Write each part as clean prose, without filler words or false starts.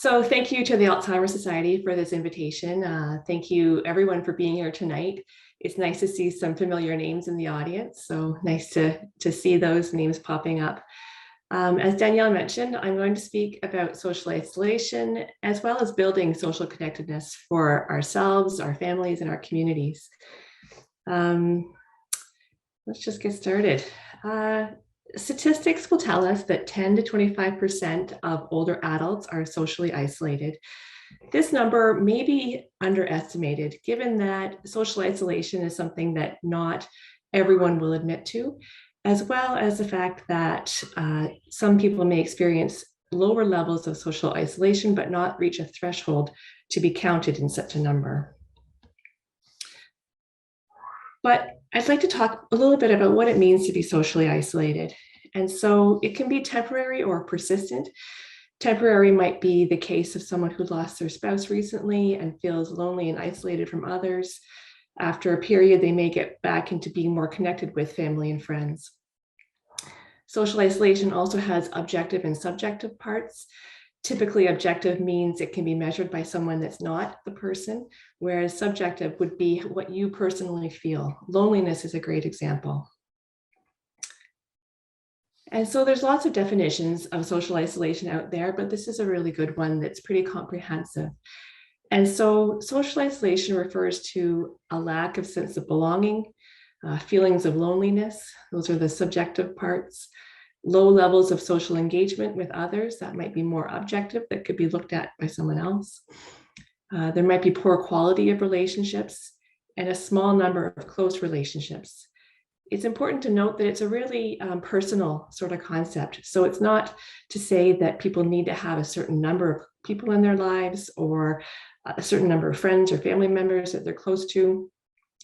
So thank you to the Alzheimer's Society for this invitation. Thank you everyone for being here tonight. It's nice to see some familiar names in the audience. So nice to see those names popping up. As Danielle mentioned, I'm going to speak about social isolation, as well as building social connectedness for ourselves, our families, and our communities. Let's just get started. Statistics will tell us that 10 to 25% of older adults are socially isolated. This number may be underestimated, given that social isolation is something that not everyone will admit to, as well as the fact that some people may experience lower levels of social isolation, but not reach a threshold to be counted in such a number. But I'd like to talk a little bit about what it means to be socially isolated. And so it can be temporary or persistent. Temporary might be the case of someone who lost their spouse recently and feels lonely and isolated from others. After a period, they may get back into being more connected with family and friends. Social isolation also has objective and subjective parts. Typically, objective means it can be measured by someone that's not the person, whereas subjective would be what you personally feel. Loneliness is a great example. And so there's lots of definitions of social isolation out there, but this is a really good one that's pretty comprehensive. And so social isolation refers to a lack of sense of belonging, feelings of loneliness. Those are the subjective parts. Low levels of social engagement with others, that might be more objective, that could be looked at by someone else. There might be poor quality of relationships and a small number of close relationships. It's important to note that it's a really personal sort of concept. So it's not to say that people need to have a certain number of people in their lives or a certain number of friends or family members that they're close to.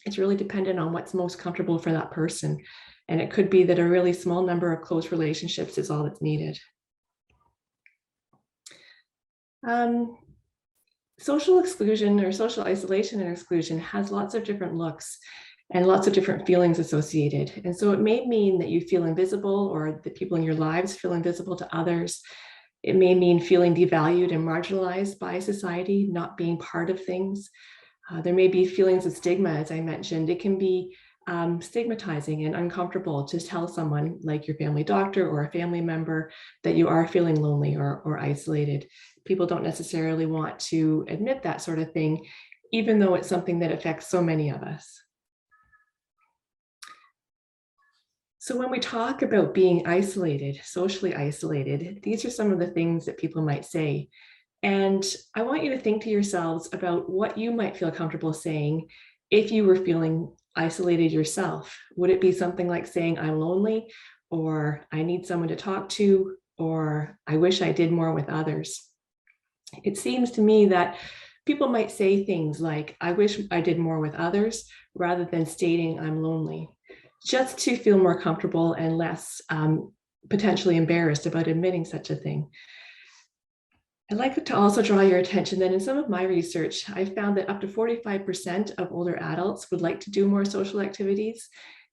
It's really dependent on what's most comfortable for that person. And it could be that a really small number of close relationships is all that's needed. Social exclusion or social isolation and exclusion has lots of different looks and lots of different feelings associated. And so it may mean that you feel invisible or the people in your lives feel invisible to others. It may mean feeling devalued and marginalized by society, not being part of things. There may be feelings of stigma, as I mentioned. It can be stigmatizing and uncomfortable to tell someone like your family doctor or a family member that you are feeling lonely or isolated. People don't necessarily want to admit that sort of thing, even though it's something that affects so many of us. So when we talk about being isolated, socially isolated, these are some of the things that people might say. And I want you to think to yourselves about what you might feel comfortable saying if you were feeling isolated yourself. Would it be something like saying, I'm lonely, or I need someone to talk to, or I wish I did more with others? It seems to me that people might say things like, I wish I did more with others, rather than stating I'm lonely, just to feel more comfortable and less potentially embarrassed about admitting such a thing. I'd like to also draw your attention that in some of my research, I found that up to 45% of older adults would like to do more social activities.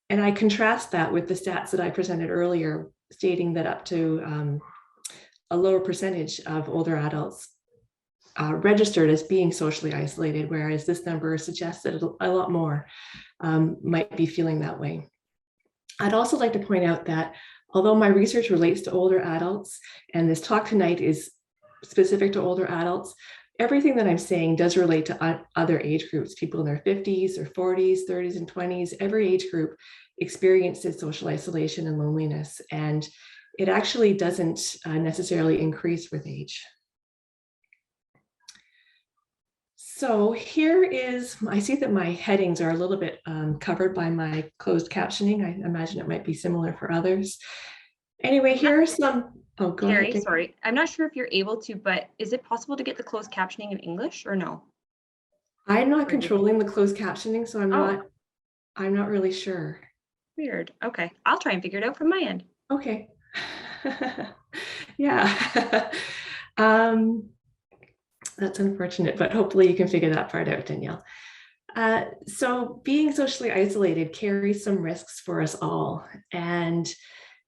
And I contrast that with the stats that I presented earlier, stating that up to a lower percentage of older adults registered as being socially isolated, whereas this number suggests that a lot more might be feeling that way. I'd also like to point out that although my research relates to older adults, and this talk tonight is specific to older adults, everything that I'm saying does relate to other age groups, people in their 50s or 40s, 30s and 20s. Every age group experiences social isolation and loneliness, and it actually doesn't necessarily increase with age. So here is, I see that my headings are a little bit covered by my closed captioning. I imagine it might be similar for others. Anyway, here are some, oh, go Carrie, ahead. sorry. I'm not sure if you're able to, but is it possible to get the closed captioning in English or no? I'm not controlling the closed captioning, so I'm not really sure. Weird. Okay. I'll try and figure it out from my end. Okay. Yeah. That's unfortunate, but hopefully you can figure that part out, Danielle. So being socially isolated carries some risks for us all. And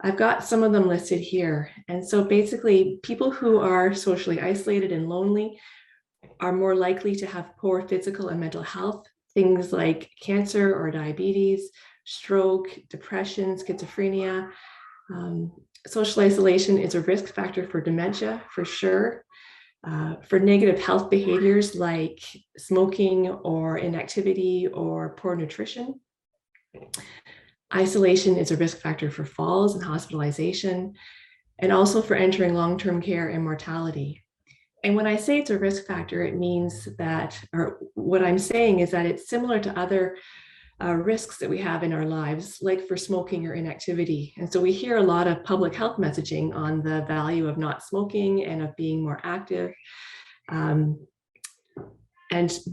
I've got some of them listed here. And so basically, people who are socially isolated and lonely are more likely to have poor physical and mental health, things like cancer or diabetes, stroke, depression, schizophrenia. Social isolation is a risk factor for dementia, for sure. For negative health behaviors like smoking or inactivity or poor nutrition. Isolation is a risk factor for falls and hospitalization, and also for entering long-term care and mortality. And when I say it's a risk factor, it means that, or what I'm saying is that it's similar to other risks that we have in our lives, like for smoking or inactivity. And so we hear a lot of public health messaging on the value of not smoking and of being more active. And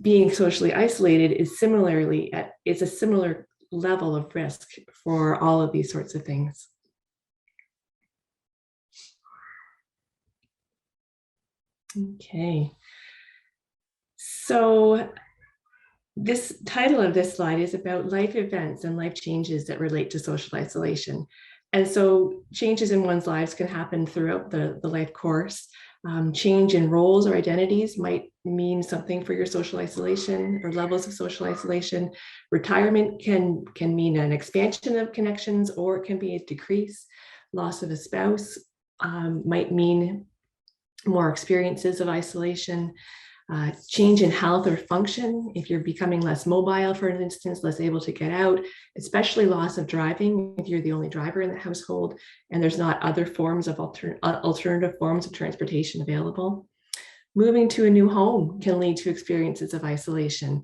being socially isolated is it's a similar level of risk for all of these sorts of things. Okay. So this title of this slide is about life events and life changes that relate to social isolation. And so changes in one's lives can happen throughout the life course. Change in roles or identities might mean something for your social isolation or levels of social isolation. Retirement can mean an expansion of connections, or it can be a decrease. Loss of a spouse might mean more experiences of isolation. Change in health or function, if you're becoming less mobile, for instance, less able to get out, especially loss of driving, if you're the only driver in the household and there's not other forms of alternative forms of transportation available. Moving to a new home can lead to experiences of isolation.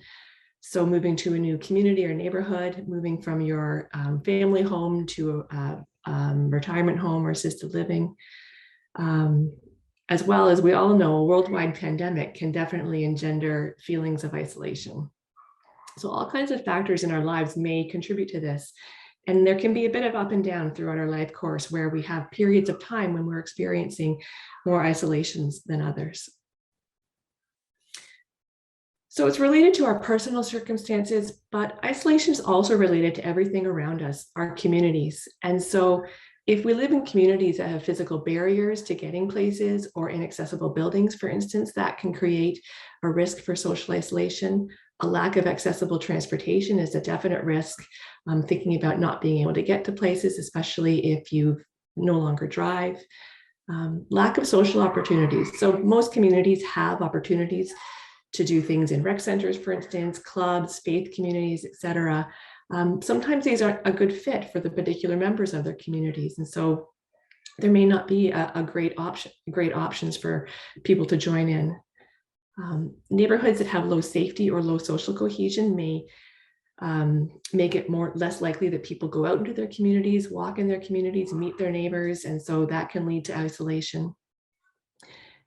So moving to a new community or neighborhood, moving from your family home to a retirement home or assisted living. As well as we all know, a worldwide pandemic can definitely engender feelings of isolation. So all kinds of factors in our lives may contribute to this. And there can be a bit of up and down throughout our life course where we have periods of time when we're experiencing more isolations than others. So it's related to our personal circumstances, but isolation is also related to everything around us, our communities. And so if we live in communities that have physical barriers to getting places or inaccessible buildings, for instance, that can create a risk for social isolation. A lack of accessible transportation is a definite risk. Thinking about not being able to get to places, especially if you no longer drive. Lack of social opportunities. So most communities have opportunities to do things in rec centers, for instance, clubs, faith communities, et cetera. Sometimes these aren't a good fit for the particular members of their communities. And so there may not be a great options for people to join in. Neighborhoods that have low safety or low social cohesion may make it less likely that people go out into their communities, walk in their communities, meet their neighbors. And so that can lead to isolation.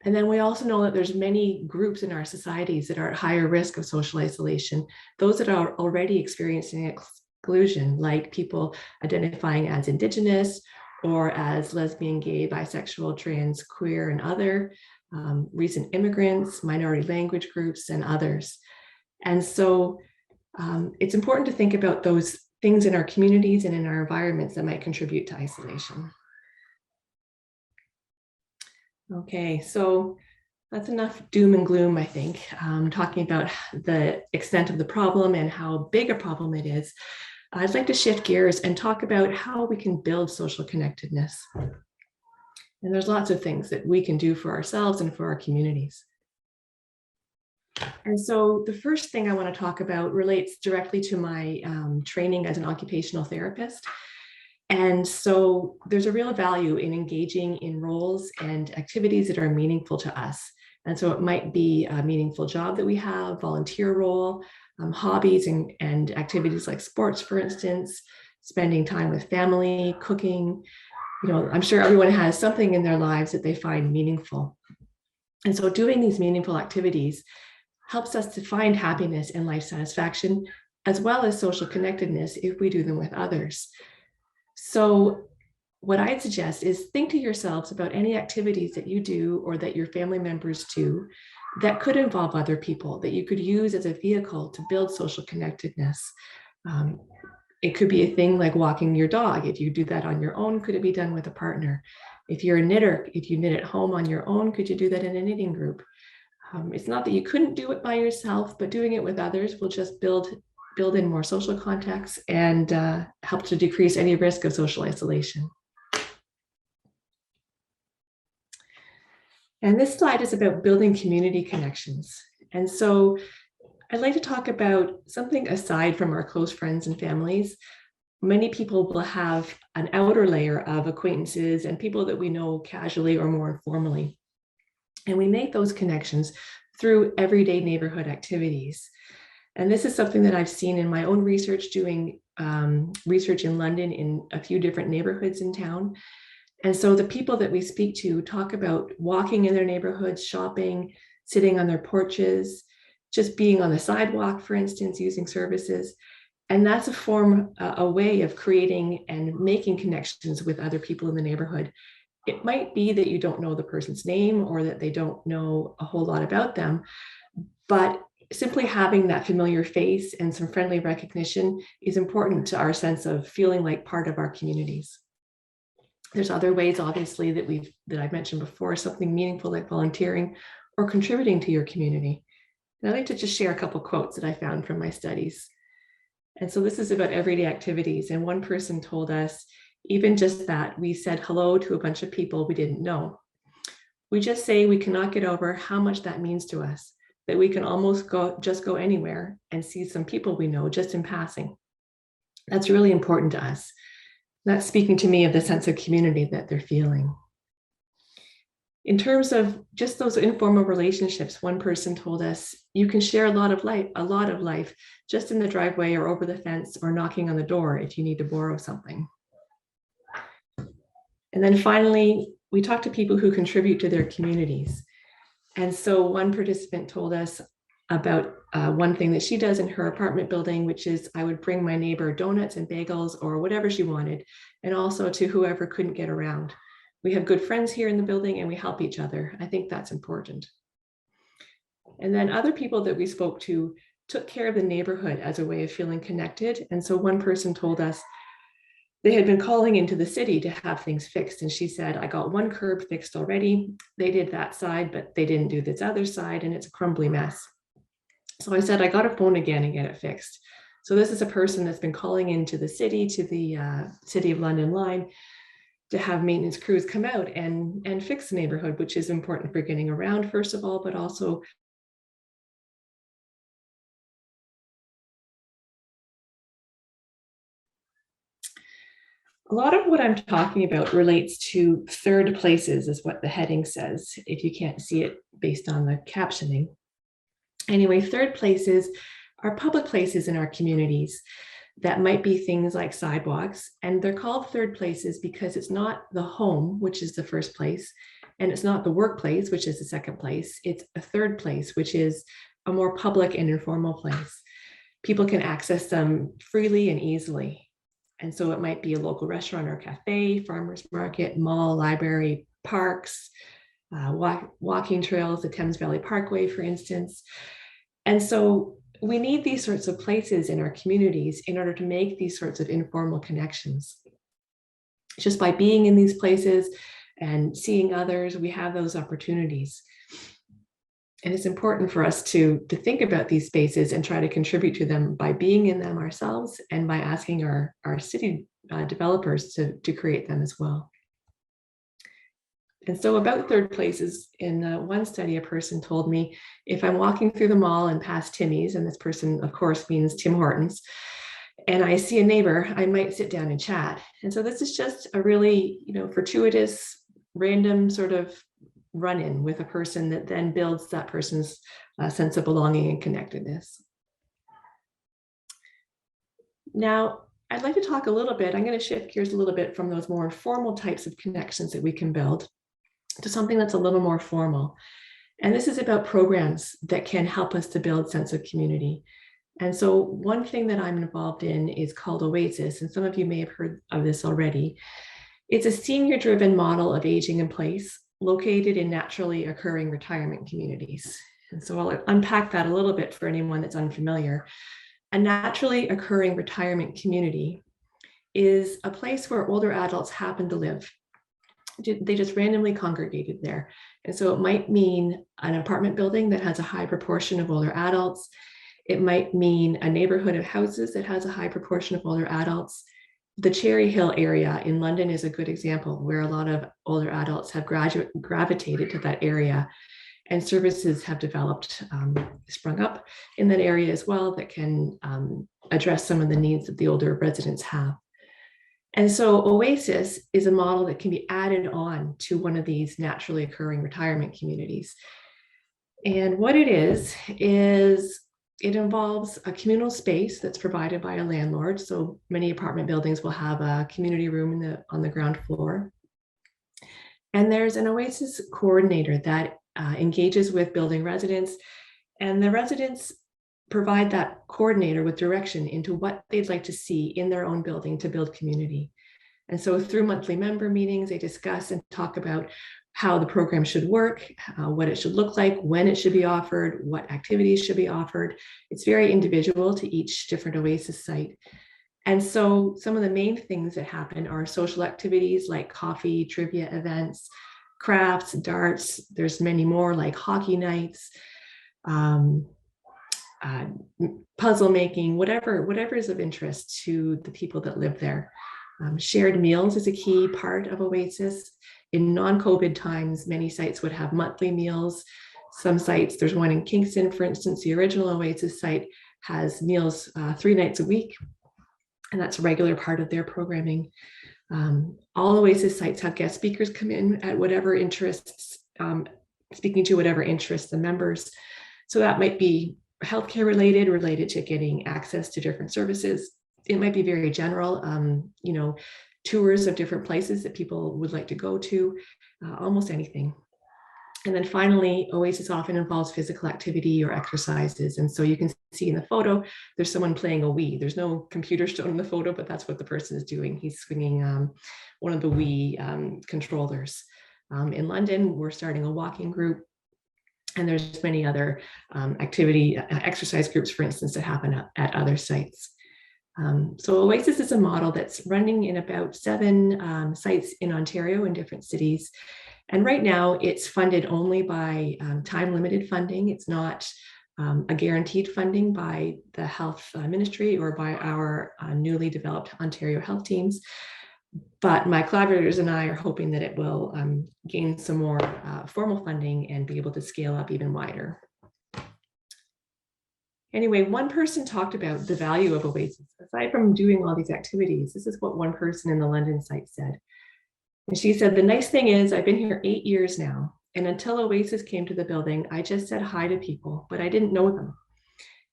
And then we also know that there's many groups in our societies that are at higher risk of social isolation. Those that are already experiencing exclusion, like people identifying as Indigenous or as lesbian, gay, bisexual, trans, queer, and other, recent immigrants, minority language groups, and others. And so it's important to think about those things in our communities and in our environments that might contribute to isolation. Okay, so that's enough doom and gloom, I think, talking about the extent of the problem and how big a problem it is. I'd like to shift gears and talk about how we can build social connectedness. And there's lots of things that we can do for ourselves and for our communities. And so the first thing I want to talk about relates directly to my training as an occupational therapist. And so there's a real value in engaging in roles and activities that are meaningful to us. And so it might be a meaningful job that we have, volunteer role, hobbies and activities like sports, for instance, spending time with family, cooking. You know, I'm sure everyone has something in their lives that they find meaningful. And so doing these meaningful activities helps us to find happiness and life satisfaction, as well as social connectedness if we do them with others. So what I'd suggest is think to yourselves about any activities that you do or that your family members do that could involve other people, that you could use as a vehicle to build social connectedness. It could be a thing like walking your dog. If you do that on your own, could it be done with a partner? If you're a knitter, if you knit at home on your own, could you do that in a knitting group? It's not that you couldn't do it by yourself, but doing it with others will just build in more social contacts and help to decrease any risk of social isolation. And this slide is about building community connections. And so I'd like to talk about something aside from our close friends and families. Many people will have an outer layer of acquaintances and people that we know casually or more informally. And we make those connections through everyday neighborhood activities. And this is something that I've seen in my own research, doing research in London in a few different neighborhoods in town. And so the people that we speak to talk about walking in their neighborhoods, shopping, sitting on their porches, just being on the sidewalk, for instance, using services. And that's a way of creating and making connections with other people in the neighborhood. It might be that you don't know the person's name or that they don't know a whole lot about them, but simply having that familiar face and some friendly recognition is important to our sense of feeling like part of our communities. There's other ways, obviously, that I've mentioned before, something meaningful like volunteering or contributing to your community. And I'd like to just share a couple quotes that I found from my studies. And so this is about everyday activities. And one person told us, even just that, we said hello to a bunch of people we didn't know. We just say we cannot get over how much that means to us, that we can almost go anywhere and see some people we know just in passing. That's really important to us. That's speaking to me of the sense of community that they're feeling. In terms of just those informal relationships, one person told us, you can share a lot of life just in the driveway or over the fence or knocking on the door if you need to borrow something. And then finally, we talk to people who contribute to their communities. And so one participant told us about one thing that she does in her apartment building, which is I would bring my neighbor donuts and bagels or whatever she wanted, and also to whoever couldn't get around. We have good friends here in the building and we help each other. I think that's important. And then other people that we spoke to took care of the neighborhood as a way of feeling connected. And so one person told us they had been calling into the city to have things fixed. And she said, I got one curb fixed already. They did that side, but they didn't do this other side, and it's a crumbly mess. So I said, I got to phone again and get it fixed. So this is a person that's been calling into the city, to the City of London line, to have maintenance crews come out and fix the neighborhood, which is important for getting around, first of all, but also a lot of what I'm talking about relates to third places, is what the heading says, if you can't see it based on the captioning. Anyway, third places are public places in our communities that might be things like sidewalks, and they're called third places because it's not the home, which is the first place, and it's not the workplace, which is the second place. It's a third place, which is a more public and informal place. People can access them freely and easily. And so it might be a local restaurant or cafe, farmer's market, mall, library, parks, walking trails, the Thames Valley Parkway, for instance. And so we need these sorts of places in our communities in order to make these sorts of informal connections. Just by being in these places and seeing others, we have those opportunities. And it's important for us to think about these spaces and try to contribute to them by being in them ourselves and by asking our city developers to create them as well. And so about third places, in one study, a person told me, if I'm walking through the mall and past Timmy's, and this person, of course, means Tim Hortons, and I see a neighbor, I might sit down and chat. And so this is just a really, fortuitous, random sort of run-in with a person that then builds that person's sense of belonging and connectedness. Now, I'd like to talk a little bit, I'm going to shift gears a little bit from those more informal types of connections that we can build to something that's a little more formal. And this is about programs that can help us to build sense of community. And so one thing that I'm involved in is called Oasis, and some of you may have heard of this already. It's a senior-driven model of aging in place located in naturally occurring retirement communities. And so I'll unpack that a little bit for anyone that's unfamiliar. A naturally occurring retirement community is a place where older adults happen to live. They just randomly congregated there. And so it might mean an apartment building that has a high proportion of older adults. It might mean a neighborhood of houses that has a high proportion of older adults. The Cherry Hill area in London is a good example where a lot of older adults have gravitated to that area, and services have developed, sprung up in that area as well that can address some of the needs that the older residents have. And so Oasis is a model that can be added on to one of these naturally occurring retirement communities. And what it is it involves a communal space that's provided by a landlord. So many apartment buildings will have a community room on the ground floor. And there's an Oasis coordinator that engages with building residents, and the residents provide that coordinator with direction into what they'd like to see in their own building to build community. And so through monthly member meetings, they discuss and talk about how the program should work, what it should look like, when it should be offered, what activities should be offered. It's very individual to each different Oasis site. And so some of the main things that happen are social activities like coffee, trivia events, crafts, darts. There's many more like hockey nights, puzzle making, whatever is of interest to the people that live there. Shared meals is a key part of Oasis. In non-COVID times, many sites would have monthly meals. Some sites, there's one in Kingston, for instance, the original Oasis site has meals 3 nights a week, and that's a regular part of their programming. All Oasis sites have guest speakers come in at whatever interests, speaking to whatever interests the members. So that might be healthcare related to getting access to different services. It might be very general, tours of different places that people would like to go to, almost anything. And then finally, Oasis often involves physical activity or exercises. And so you can see in the photo, there's someone playing a Wii. There's no computer shown in the photo, but that's what the person is doing. He's swinging one of the Wii controllers. In London, we're starting a walking group. And there's many other exercise groups, for instance, that happen at other sites. So Oasis is a model that's running in about 7 sites in Ontario in different cities. And right now it's funded only by time-limited funding. It's not a guaranteed funding by the health ministry or by our newly developed Ontario health teams. But my collaborators and I are hoping that it will gain some more formal funding and be able to scale up even wider. Anyway, one person talked about the value of Oasis. Aside from doing all these activities, this is what one person in the London site said. And she said, the nice thing is I've been here 8 years now. And until Oasis came to the building, I just said hi to people, but I didn't know them.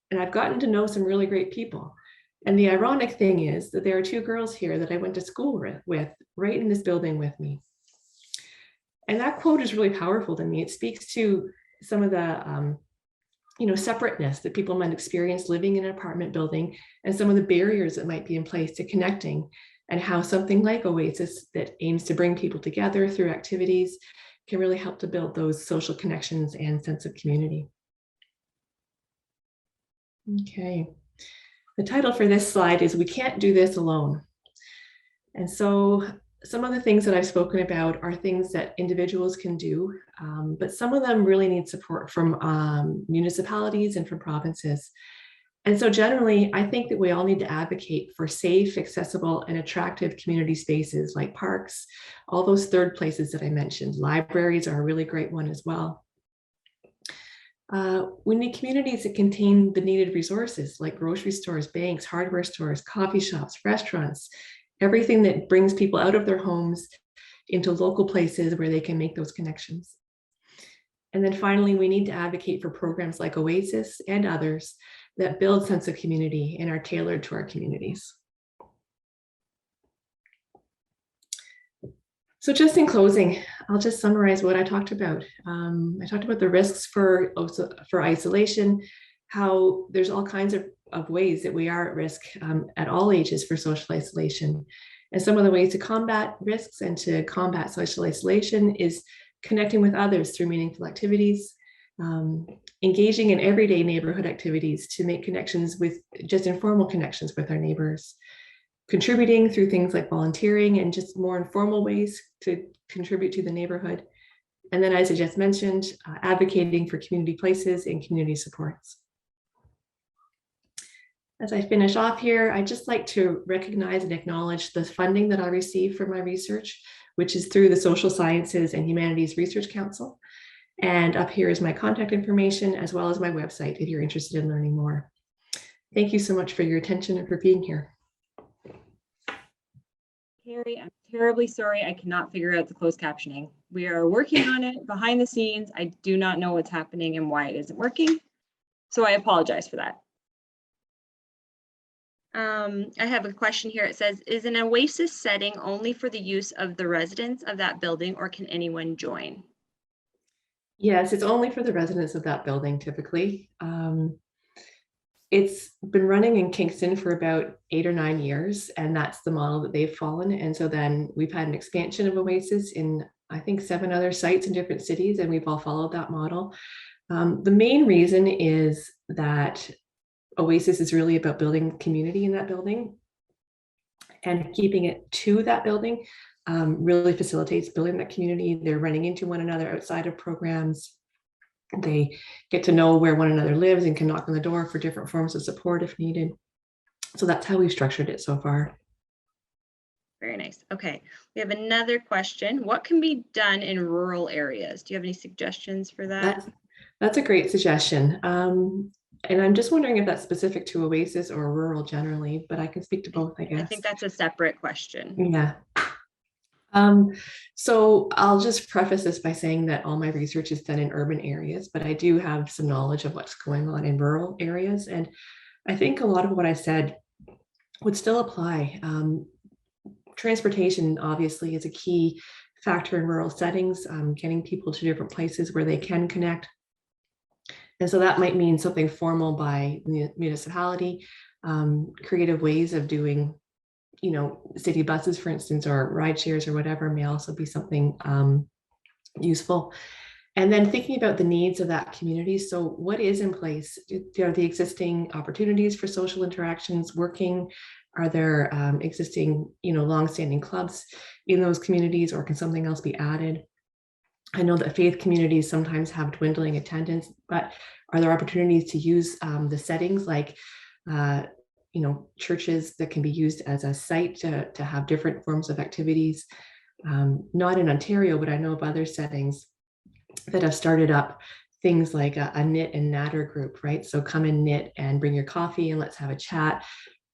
And I've gotten to know some really great people. And the ironic thing is that there are 2 girls here that I went to school with right in this building with me. And that quote is really powerful to me. It speaks to some of the separateness that people might experience living in an apartment building and some of the barriers that might be in place to connecting, and how something like Oasis that aims to bring people together through activities can really help to build those social connections and sense of community. Okay. The title for this slide is "We Can't Do This Alone." And so some of the things that I've spoken about are things that individuals can do, but some of them really need support from municipalities and from provinces. And so generally, I think that we all need to advocate for safe, accessible, and attractive community spaces like parks, all those third places that I mentioned. Libraries are a really great one as well. We need communities that contain the needed resources like grocery stores, banks, hardware stores, coffee shops, restaurants, everything that brings people out of their homes into local places where they can make those connections. And then finally, we need to advocate for programs like Oasis and others that build sense of community and are tailored to our communities. So just in closing, I'll just summarize what I talked about. I talked about the risks for isolation, how there's all kinds of ways that we are at risk at all ages for social isolation. And some of the ways to combat risks and to combat social isolation is connecting with others through meaningful activities, engaging in everyday neighborhood activities to make connections with just informal connections with our neighbors, contributing through things like volunteering and just more informal ways to contribute to the neighborhood. And then, as I just mentioned, advocating for community places and community supports. As I finish off here, I'd just like to recognize and acknowledge the funding that I receive for my research, which is through the Social Sciences and Humanities Research Council. And up here is my contact information, as well as my website, if you're interested in learning more. Thank you so much for your attention and for being here. Carrie, I'm terribly sorry I cannot figure out the closed captioning. We are working on it behind the scenes. I do not know what's happening and why it isn't working. So I apologize for that. I have a question here. It says, is an Oasis setting only for the use of the residents of that building, or can anyone join? Yes, it's only for the residents of that building typically. It's been running in Kingston for about 8 or 9 years, and that's the model that they've followed. And so then we've had an expansion of Oasis in, I think, 7 other sites in different cities, and we've all followed that model. The main reason is that Oasis is really about building community in that building, and keeping it to that building really facilitates building that community. They're running into one another outside of programs. They get to know where one another lives and can knock on the door for different forms of support if needed. So that's how we've structured it so far. Very nice. Okay, we have another question. What can be done in rural areas? Do you have any suggestions for that? That's a great suggestion. And I'm just wondering if that's specific to Oasis or rural generally, but I can speak to both, I guess. I think that's a separate question. Yeah. So I'll just preface this by saying that all my research is done in urban areas, but I do have some knowledge of what's going on in rural areas. And I think a lot of what I said would still apply. Transportation obviously is a key factor in rural settings, getting people to different places where they can connect. And so that might mean something formal by the municipality, creative ways of doing, city buses, for instance, or ride shares or whatever may also be something useful. And then thinking about the needs of that community. So what is in place? Are the existing opportunities for social interactions working? Are there existing, longstanding clubs in those communities, or can something else be added? I know that faith communities sometimes have dwindling attendance, but are there opportunities to use the settings like, churches that can be used as a site to have different forms of activities? Not in Ontario, but I know of other settings that have started up things like a knit and natter group, right? So come and knit and bring your coffee and let's have a chat,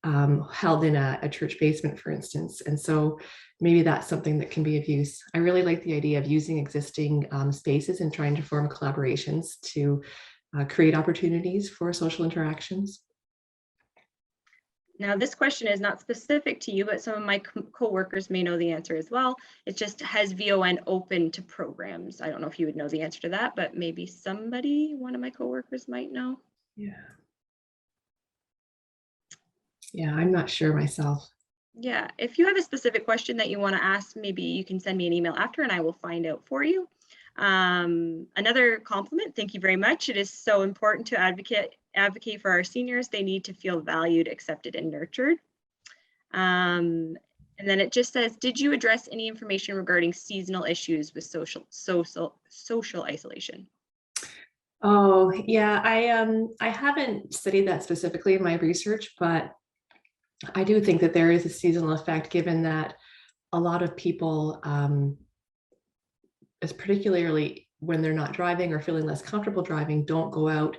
held in a church basement, for instance. And so maybe that's something that can be of use. I really like the idea of using existing spaces and trying to form collaborations to create opportunities for social interactions. Now, this question is not specific to you, but some of my co-workers may know the answer as well. It's just, has VON open to programs? I don't know if you would know the answer to that, but maybe one of my co-workers might know. Yeah, I'm not sure myself. Yeah, if you have a specific question that you want to ask, maybe you can send me an email after and I will find out for you. Another compliment, thank you very much. It is so important to advocate for our seniors. They need to feel valued, accepted, and nurtured. And then it just says, did you address any information regarding seasonal issues with social isolation? Oh, yeah, I haven't studied that specifically in my research, but I do think that there is a seasonal effect, given that a lot of people, as particularly when they're not driving or feeling less comfortable driving, don't go out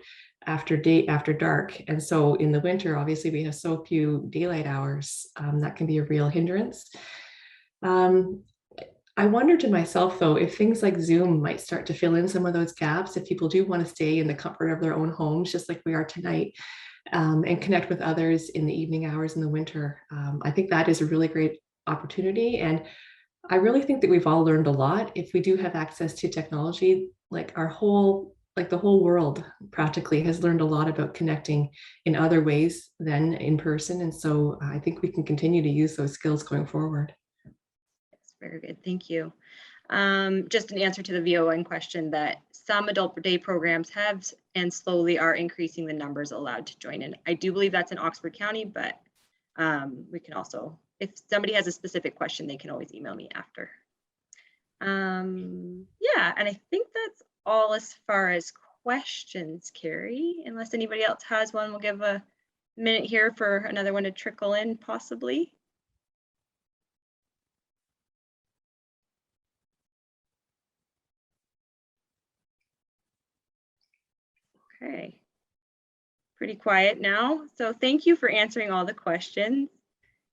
after dark. And so in the winter, obviously we have so few daylight hours, that can be a real hindrance. I wonder to myself, though, if things like Zoom might start to fill in some of those gaps, if people do want to stay in the comfort of their own homes, just like we are tonight, and connect with others in the evening hours in the winter. I think that is a really great opportunity. And I really think that we've all learned a lot. If we do have access to technology, like the whole world practically has learned a lot about connecting in other ways than in person. And so I think we can continue to use those skills going forward. That's very good. Thank you. Just an answer to the VON question that some adult day programs have and slowly are increasing the numbers allowed to join in. I do believe that's in Oxford County, but we can also, if somebody has a specific question, they can always email me after. Yeah, and I think that's all as far as questions, Carrie. Unless anybody else has one, we'll give a minute here for another one to trickle in, possibly. Okay, pretty quiet now. So thank you for answering all the questions,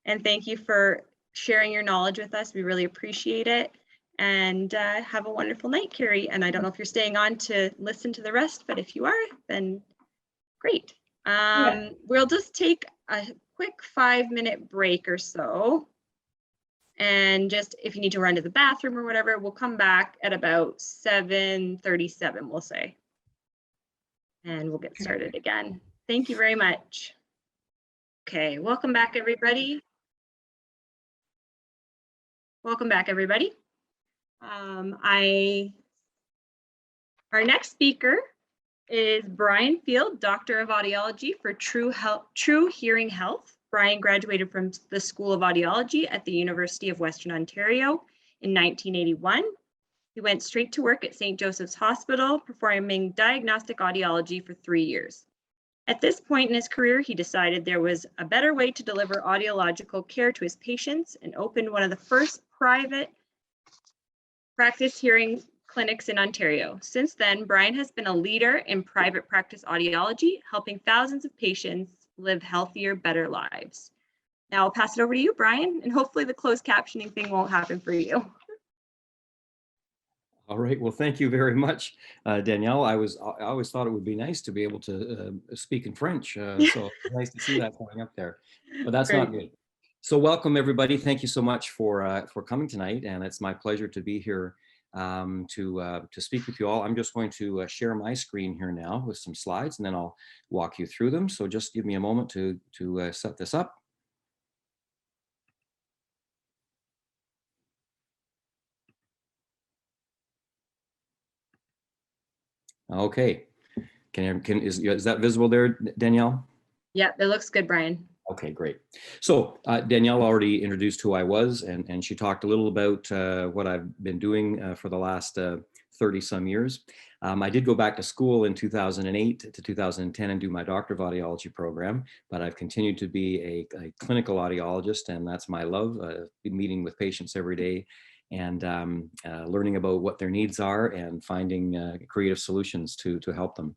and thank you for sharing your knowledge with us. We really appreciate it. And have a wonderful night, Carrie. And I don't know if you're staying on to listen to the rest, but if you are, then great. We'll just take a quick 5-minute break or so. And just if you need to run to the bathroom or whatever, we'll come back at about 7:37, we'll say. And we'll get started again. Thank you very much. Okay, welcome back, everybody. Welcome back, everybody. Our next speaker is Brian Field, Doctor of Audiology for True Hearing Health. Brian graduated from the School of Audiology at the University of Western Ontario in 1981. He went straight to work at St. Joseph's Hospital, performing diagnostic audiology for 3 years. At this point in his career, he decided there was a better way to deliver audiological care to his patients and opened one of the first private practice hearing clinics in Ontario. Since then, Brian has been a leader in private practice audiology, helping thousands of patients live healthier, better lives. Now I'll pass it over to you, Brian, and hopefully the closed captioning thing won't happen for you. All right. Well, thank you very much, Danielle. I always thought it would be nice to be able to speak in French. So it's nice to see that going up there, but that's not good. So welcome, everybody. Thank you so much for coming tonight. And it's my pleasure to be here to speak with you all. I'm just going to share my screen here now with some slides, and then I'll walk you through them. So just give me a moment to set this up. Okay. Is that visible there, Danielle? Yeah, it looks good, Brian. Okay, great. So Danielle already introduced who I was, and she talked a little about what I've been doing for the last 30 some years. I did go back to school in 2008 to 2010 and do my Doctor of Audiology program, but I've continued to be a clinical audiologist, and that's my love, meeting with patients every day and learning about what their needs are and finding creative solutions to help them.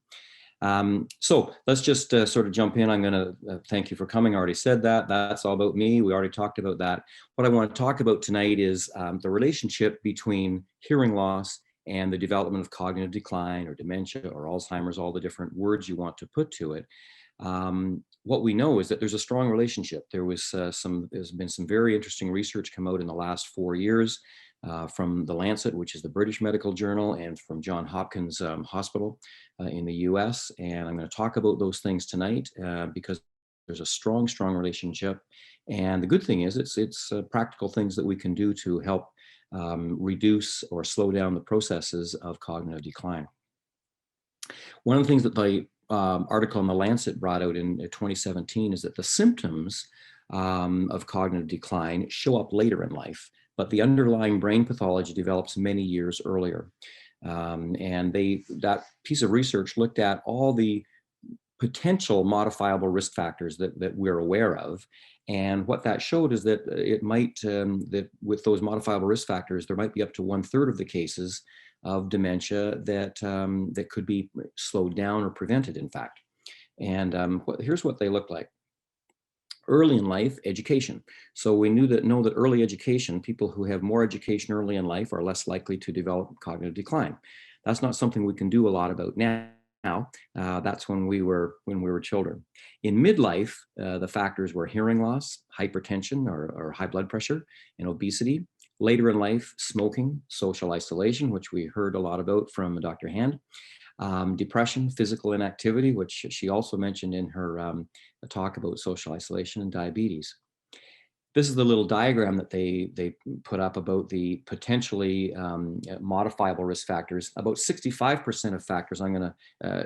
So let's just sort of jump in. I'm going to thank you for coming. I already said that. That's all about me. We already talked about that. What I want to talk about tonight is the relationship between hearing loss and the development of cognitive decline or dementia or Alzheimer's, all the different words you want to put to it. What we know is that there's a strong relationship. There's been some very interesting research come out in the last 4 years from The Lancet, which is the British medical journal, and from Johns Hopkins Hospital in the US. And I'm going to talk about those things tonight because there's a strong relationship. And the good thing is it's practical things that we can do to help reduce or slow down the processes of cognitive decline. One of the things that the article in The Lancet brought out in 2017 is that the symptoms of cognitive decline show up later in life, but the underlying brain pathology develops many years earlier. And that piece of research looked at all the potential modifiable risk factors that we're aware of. And what that showed is that it might, that with those modifiable risk factors, there might be up to 1/3 of the cases of dementia that could be slowed down or prevented, in fact. And here's what they look like. Early in life, education. So we know that early education, people who have more education early in life are less likely to develop cognitive decline. That's not something we can do a lot about now. That's when we were children. In midlife, the factors were hearing loss, hypertension or high blood pressure, and obesity. Later in life, smoking, social isolation, which we heard a lot about from Dr. Hand. Depression, physical inactivity, which she also mentioned in her talk about social isolation, and diabetes. This is the little diagram that they put up about the potentially modifiable risk factors. About 65% of factors, I'm going to,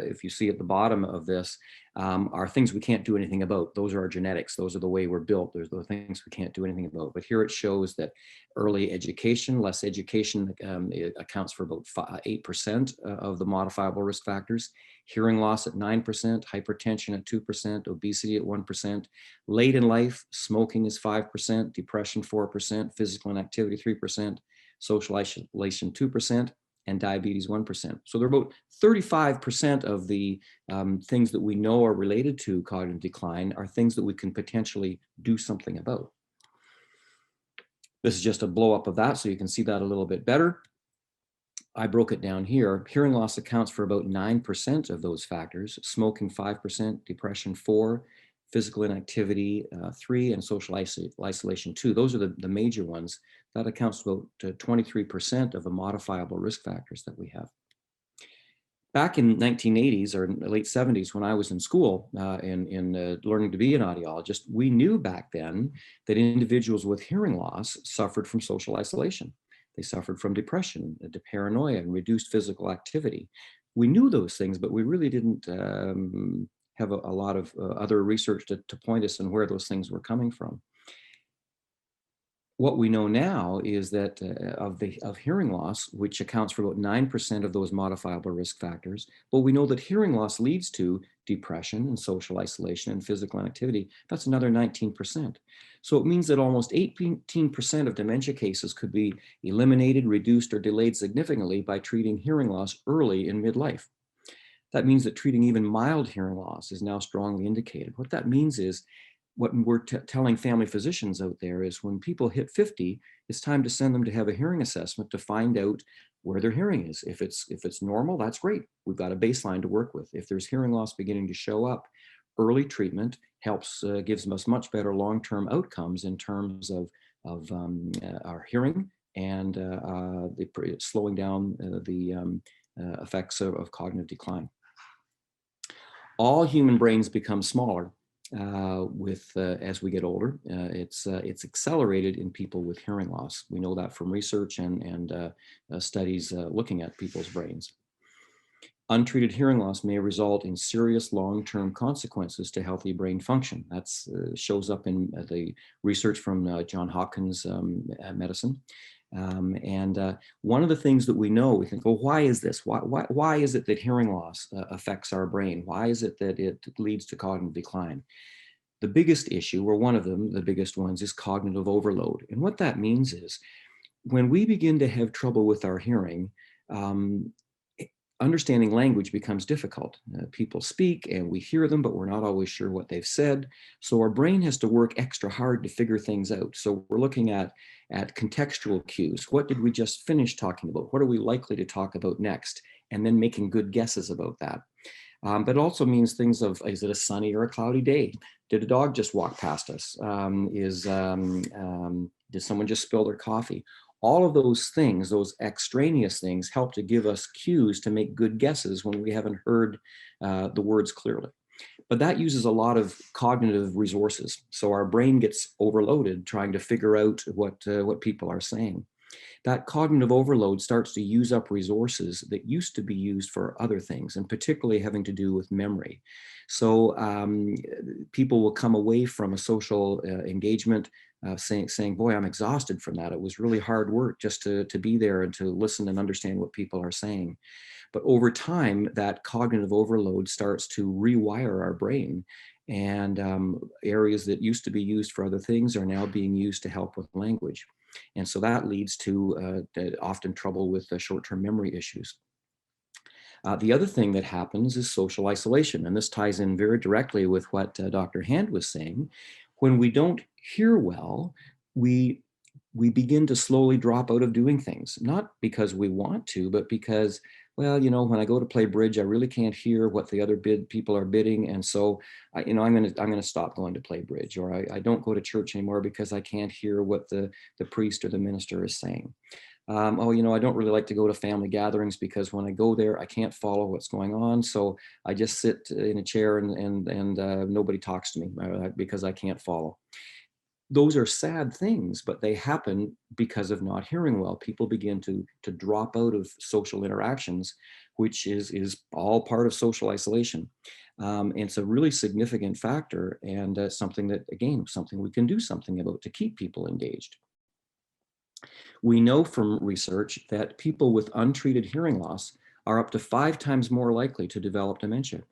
if you see at the bottom of this, are things we can't do anything about. Those are our genetics. Those are the way we're built. There's the things we can't do anything about. But here it shows that early education, less education, it accounts for about 8% of the modifiable risk factors. Hearing loss at 9%, hypertension at 2%, obesity at 1%. Late in life, smoking is 5%, depression 4%, physical inactivity 3%, social isolation 2%, and diabetes 1%. So there are about 35% of the things that we know are related to cognitive decline are things that we can potentially do something about. This is just a blow up of that, so you can see that a little bit better. I broke it down here. Hearing loss accounts for about 9% of those factors, smoking 5%, depression 4%, physical inactivity 3%, and social isolation 2%. Those are the major ones. That accounts for about 23% of the modifiable risk factors that we have. Back in 1980s or late 70s, when I was in school in learning to be an audiologist, we knew back then that individuals with hearing loss suffered from social isolation. They suffered from depression, paranoia, and reduced physical activity. We knew those things, but we really didn't have a lot of other research to point us on where those things were coming from. What we know now is that of hearing loss, which accounts for about 9% of those modifiable risk factors, but we know that hearing loss leads to depression and social isolation and physical inactivity. That's another 19%. So it means that almost 18% of dementia cases could be eliminated, reduced, or delayed significantly by treating hearing loss early in midlife. That means that treating even mild hearing loss is now strongly indicated. What that means is, what we're telling family physicians out there is when people hit 50, it's time to send them to have a hearing assessment to find out where their hearing is. If it's normal, that's great. We've got a baseline to work with. If there's hearing loss beginning to show up, early treatment helps, gives us much better long-term outcomes in terms of our hearing and slowing down the effects of cognitive decline. All human brains become smaller as we get older. It's accelerated in people with hearing loss. We know that from research and studies looking at people's brains. Untreated hearing loss may result in serious long-term consequences to healthy brain function. That shows up in the research from Johns Hopkins Medicine. One of the things that we know, we think, well, why is this? Why is it that hearing loss affects our brain? Why is it that it leads to cognitive decline? The biggest issue, or one of them, the biggest ones, is cognitive overload. And what that means is when we begin to have trouble with our hearing, understanding language becomes difficult. People speak and we hear them, but we're not always sure what they've said. So our brain has to work extra hard to figure things out. So we're looking at contextual cues. What did we just finish talking about? What are we likely to talk about next? And then making good guesses about that. But it also means things of, is it a sunny or a cloudy day? Did a dog just walk past us? Did someone just spill their coffee? All of those things, those extraneous things, help to give us cues to make good guesses when we haven't heard the words clearly. But that uses a lot of cognitive resources. So our brain gets overloaded trying to figure out what people are saying. That cognitive overload starts to use up resources that used to be used for other things, and particularly having to do with memory. So people will come away from a social engagement saying, boy, I'm exhausted from that. It was really hard work just to be there and to listen and understand what people are saying. But over time, that cognitive overload starts to rewire our brain. And areas that used to be used for other things are now being used to help with language. And so that leads to often trouble with short-term memory issues. The other thing that happens is social isolation. And this ties in very directly with what Dr. Hand was saying. When we don't hear well, we begin to slowly drop out of doing things, not because we want to, but because, well, you know, when I go to play bridge, I really can't hear what the other people are bidding. And so, I'm going to stop going to play bridge, or I don't go to church anymore because I can't hear what the priest or the minister is saying. I don't really like to go to family gatherings because when I go there, I can't follow what's going on. So I just sit in a chair and nobody talks to me because I can't follow. those are sad things, but they happen because of not hearing well. People begin to drop out of social interactions, which is all part of social isolation. And it's a really significant factor, and something that, again, something we can do something about to keep people engaged. We know from research that people with untreated hearing loss are up to 5 times more likely to develop dementia.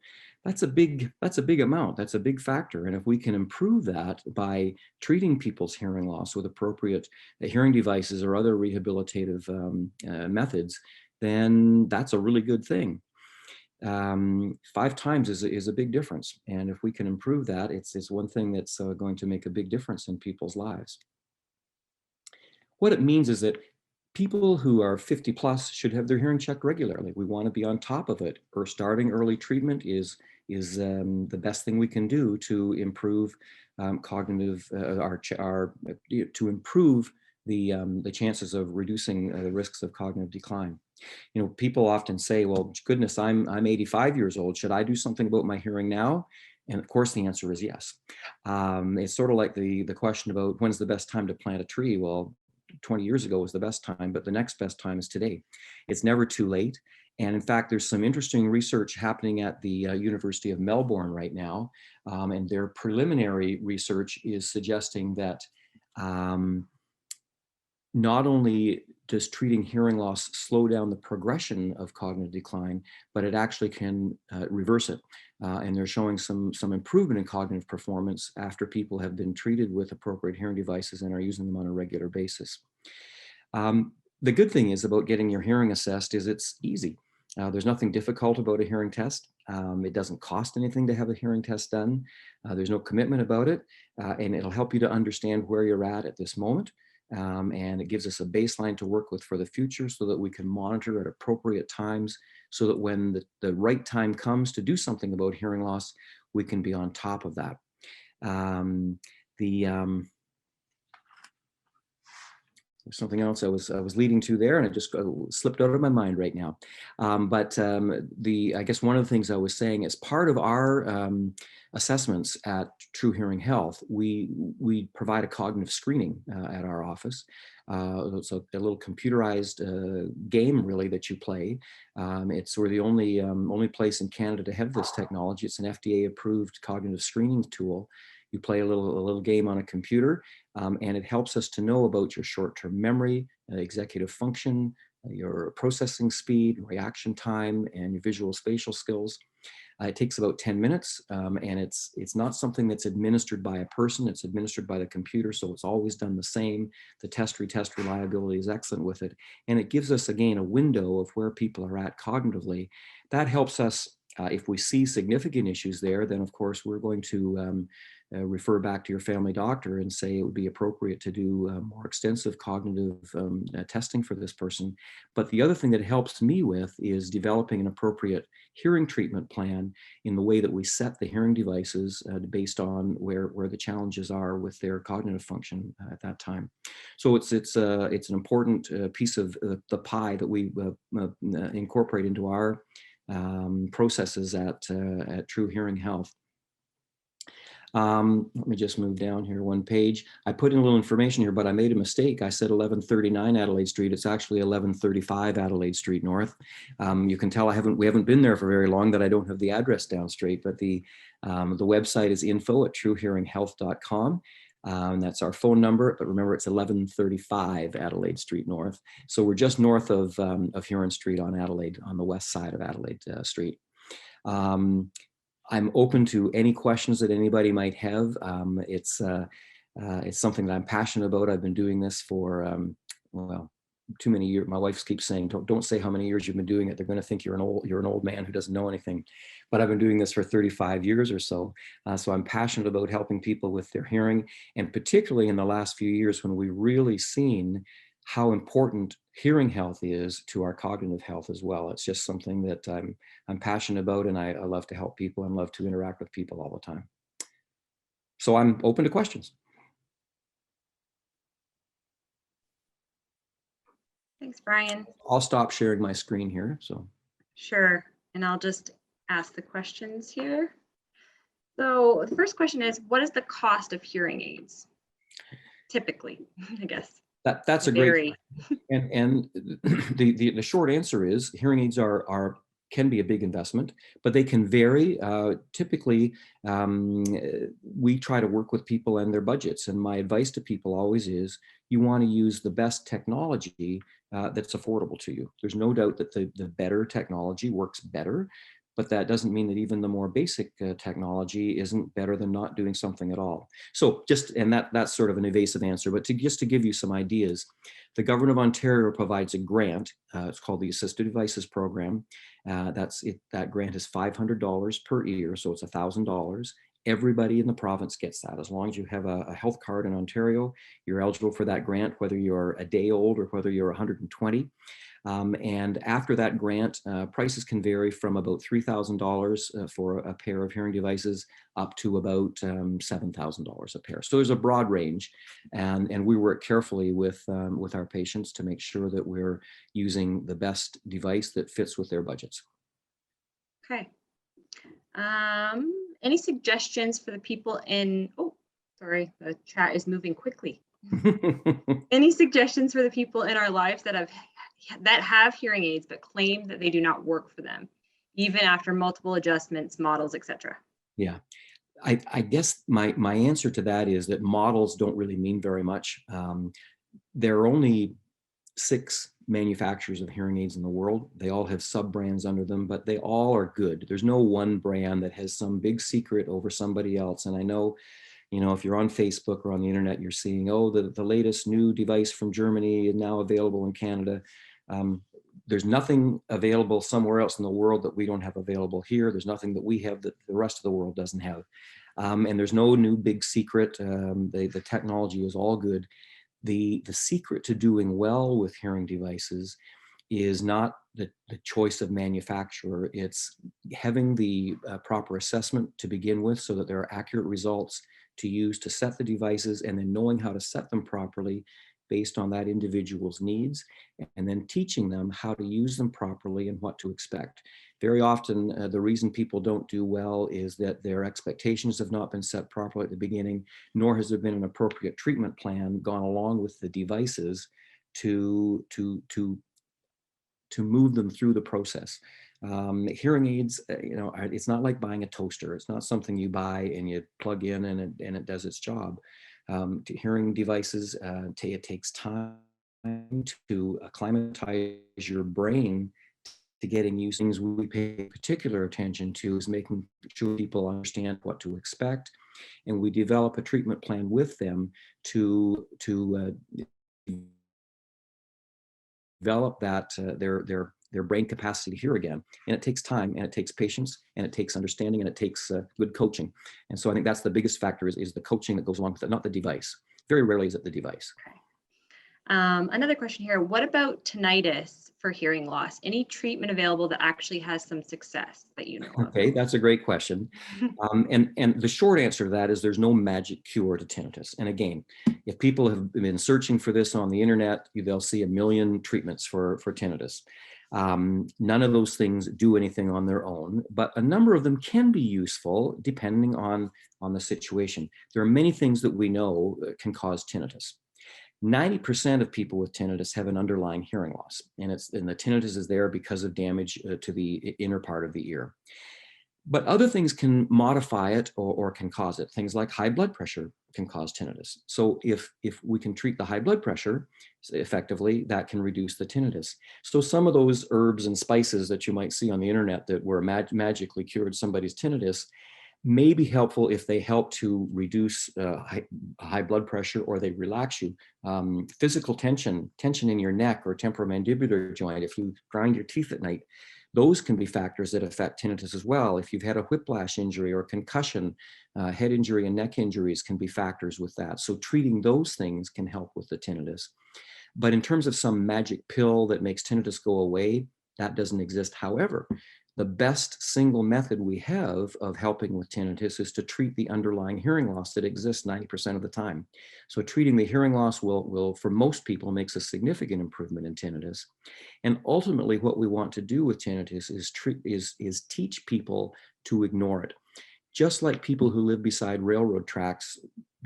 That's a big amount. That's a big factor. And if we can improve that by treating people's hearing loss with appropriate hearing devices or other rehabilitative methods, then that's a really good thing. 5 times is a big difference. And if we can improve that, it's one thing that's going to make a big difference in people's lives. What it means is that people who are 50 plus should have their hearing checked regularly. We want to be on top of it. Or starting early treatment is the best thing we can do to improve cognitive, to improve the chances of reducing the risks of cognitive decline. You know, people often say, well, goodness, I'm 85 years old. Should I do something about my hearing now? And of course, the answer is yes. It's sort of like the question about when's the best time to plant a tree. Well, 20 years ago was the best time, but the next best time is today. It's never too late. And in fact, there's some interesting research happening at the University of Melbourne right now. And their preliminary research is suggesting that not only does treating hearing loss slow down the progression of cognitive decline, but it actually can reverse it. And they're showing some improvement in cognitive performance after people have been treated with appropriate hearing devices and are using them on a regular basis. The good thing is about getting your hearing assessed is it's easy. There's nothing difficult about a hearing test. It doesn't cost anything to have a hearing test done. There's no commitment about it, and it'll help you to understand where you're at this moment. And it gives us a baseline to work with for the future so that we can monitor at appropriate times so that when the right time comes to do something about hearing loss, we can be on top of that. There's something else I was leading to there, and it just slipped out of my mind right now. I guess one of the things I was saying, as part of our assessments at True Hearing Health, we provide a cognitive screening at our office. It's a little computerized game, really, that you play. We're the only place in Canada to have this technology. It's an FDA-approved cognitive screening tool. You play a little game on a computer, and it helps us to know about your short-term memory, executive function, your processing speed, reaction time, and your visual spatial skills. It takes about 10 minutes, and it's not something that's administered by a person. It's administered by the computer, so it's always done the same. The test-retest reliability is excellent with it, and it gives us, again, a window of where people are at cognitively. That helps us. If we see significant issues there, then of course we're going to refer back to your family doctor and say it would be appropriate to do more extensive cognitive testing for this person. But the other thing that helps me with is developing an appropriate hearing treatment plan in the way that we set the hearing devices based on where the challenges are with their cognitive function at that time. So it's an important piece of the pie that we incorporate into our processes at True Hearing Health. Let me just move down here one page. I put in a little information here, but I made a mistake. I said 1139 Adelaide Street. It's actually 1135 Adelaide Street North. You can tell we haven't been there for very long, that I don't have the address down straight, but the website is info@truehearinghealth.com. That's our phone number, but remember it's 1135 Adelaide Street North. So we're just north of Huron Street on Adelaide, on the west side of Adelaide Street. I'm open to any questions that anybody might have. It's something that I'm passionate about. I've been doing this for, well, too many years. My wife keeps saying, don't say how many years you've been doing it. They're going to think you're an old man who doesn't know anything. But I've been doing this for 35 years or so. So I'm passionate about helping people with their hearing, and particularly in the last few years when we've really seen how important hearing health is to our cognitive health as well. It's just something that I'm passionate about, and I love to help people and love to interact with people all the time. So I'm open to questions. Thanks, Brian. I'll stop sharing my screen here. So sure, and I'll just ask the questions here. So the first question is, what is the cost of hearing aids? Typically, I guess. That's a great Vary. and the short answer is hearing aids can be a big investment, but they can vary. Typically, we try to work with people and their budgets. And my advice to people always is you want to use the best technology that's affordable to you. There's no doubt that the better technology works better, but that doesn't mean that even the more basic technology isn't better than not doing something at all. So that's sort of an evasive answer, but just to give you some ideas, the government of Ontario provides a grant. It's called the Assistive Devices Program. That grant is $500 per year, so it's $1,000. Everybody in the province gets that. As long as you have a health card in Ontario, you're eligible for that grant, whether you're a day old or whether you're 120. And after that grant, prices can vary from about $3,000 for a pair of hearing devices up to about $7,000 a pair. So there's a broad range, and we work carefully with our patients to make sure that we're using the best device that fits with their budgets. Okay. Any suggestions for the people in, oh, sorry, the chat is moving quickly. Any suggestions for the people in our lives that have hearing aids but claim that they do not work for them, even after multiple adjustments, models, etc.? Yeah, I guess my answer to that is that models don't really mean very much. There are only 6 manufacturers of hearing aids in the world. They all have sub-brands under them, but they all are good. There's no one brand that has some big secret over somebody else. And I know, if you're on Facebook or on the internet, you're seeing, oh, the latest new device from Germany is now available in Canada. There's nothing available somewhere else in the world that we don't have available here. There's nothing that we have that the rest of the world doesn't have. And there's no new big secret. The technology is all good. The secret to doing well with hearing devices is not the choice of manufacturer. It's having the proper assessment to begin with so that there are accurate results to use to set the devices, and then knowing how to set them properly based on that individual's needs, and then teaching them how to use them properly and what to expect. Very often, the reason people don't do well is that their expectations have not been set properly at the beginning, nor has there been an appropriate treatment plan gone along with the devices to move them through the process. Hearing aids, it's not like buying a toaster. It's not something you buy and you plug in and it does its job. Hearing devices, it takes time to acclimatize your brain to getting used. Things we pay particular attention to is making sure people understand what to expect, and we develop a treatment plan with them to develop that their brain capacity to hear again. And it takes time, and it takes patience, and it takes understanding, and it takes good coaching. And so I think that's the biggest factor is the coaching that goes along with it, not the device. Very rarely is it the device. Okay. Another question here. What about tinnitus for hearing loss? Any treatment available that actually has some success that you know of? Okay, that's a great question. And the short answer to that is there's no magic cure to tinnitus. And again, if people have been searching for this on the internet, they'll see a million treatments for tinnitus. None of those things do anything on their own, but a number of them can be useful depending on the situation. There are many things that we know can cause tinnitus. 90% of people with tinnitus have an underlying hearing loss, and the tinnitus is there because of damage to the inner part of the ear. But other things can modify it or can cause it. Things like high blood pressure can cause tinnitus. So if we can treat the high blood pressure effectively, that can reduce the tinnitus. So some of those herbs and spices that you might see on the internet that were magically cured somebody's tinnitus may be helpful if they help to reduce high blood pressure, or they relax you. Physical tension in your neck or temporomandibular joint, if you grind your teeth at night, those can be factors that affect tinnitus as well. If you've had a whiplash injury or concussion, head injury and neck injuries can be factors with that. So treating those things can help with the tinnitus. But in terms of some magic pill that makes tinnitus go away, that doesn't exist. However, the best single method we have of helping with tinnitus is to treat the underlying hearing loss that exists 90% of the time. So treating the hearing loss will for most people, makes a significant improvement in tinnitus. And ultimately, what we want to do with tinnitus is teach people to ignore it. Just like people who live beside railroad tracks